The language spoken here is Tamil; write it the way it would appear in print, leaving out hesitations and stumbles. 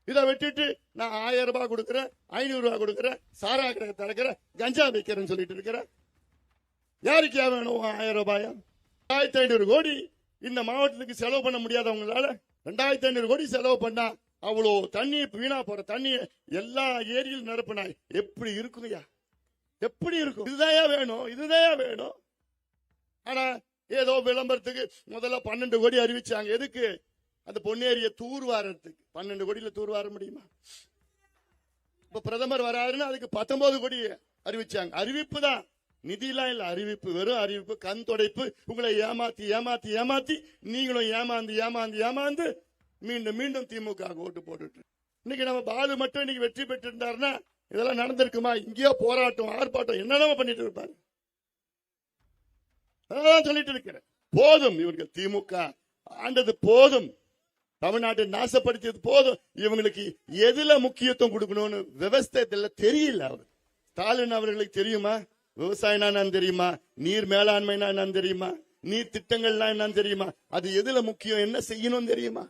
இதை விட்டுட்டு நான் 1000 ரூபாய் கொடுக்கறேன், 500 ரூபாய் கொடுக்கறேன், சாரா கடை திறக்கிறேன், கஞ்சா வைக்கிறேன்னு சொல்லிட்டு இருக்கிறேன். யாருக்கே வேணும் 1000 ரூபாய்? 2500 கோடி இந்த மாவட்டத்துக்கு செலவு பண்ண முடியாதவங்களால 2500 கோடி செலவு பண்ணா அவ்வளோ தண்ணி வீணா போற தண்ணி எல்லா ஏரியிலும் நிரப்பினா எப்படி இருக்குங்கய்யா? எப்படி இருக்கும்? இதுதான் வேணும், இதுதான் வேணும். ஆனா ஏதோ விளம்பரத்துக்கு முதல்ல 12 கோடி அறிவிச்சாங்க. எதுக்கு? அந்த பொன்னேரிய தூர்வாரத்துக்கு. 12 கோடியில தூர்வார முடியுமா? இப்ப பிரதமர் வராருன்னு அதுக்கு 19 கோடி அறிவிச்சாங்க. அறிவிப்பு தான், நிதியெல்லாம் இல்ல, அறிவிப்பு, வெறும் அறிவிப்பு, கண் தொடைப்பு. உங்களை ஏமாத்தி ஏமாத்தி ஏமாத்தி நீங்களும் ஏமாந்து ஏமாந்து ஏமாந்து மீண்டும் மீண்டும் திமுக ஓட்டு போட்டுட்டு இன்னைக்கு நம்ம பாலு மட்டும் இன்னைக்கு வெற்றி பெற்று இருந்தாருன்னா இதெல்லாம் நடந்திருக்குமா? இங்கேயோ போராட்டம் ஆர்ப்பாட்டம் என்னென்ன பண்ணிட்டு இருப்பாரு. அதான் சொல்லிட்டு இருக்கிறேன். போதும், இவர்கள் திமுக ஆண்டது போதும், தமிழ்நாட்டை நாசப்படுத்தியது போதும். இவங்களுக்கு எதுல முக்கியத்துவம் கொடுக்கணும்னு விவசாயத்துல தெரியல. அவர் ஸ்டாலின் அவர்களுக்கு தெரியுமா? விவசாயம்னா என்னன்னு தெரியுமா? நீர் மேலாண்மைனா என்னன்னு தெரியுமா? நீர் திட்டங்கள்னா என்னன்னு தெரியுமா? அது எதுல முக்கியம், என்ன செய்யணும் தெரியுமா?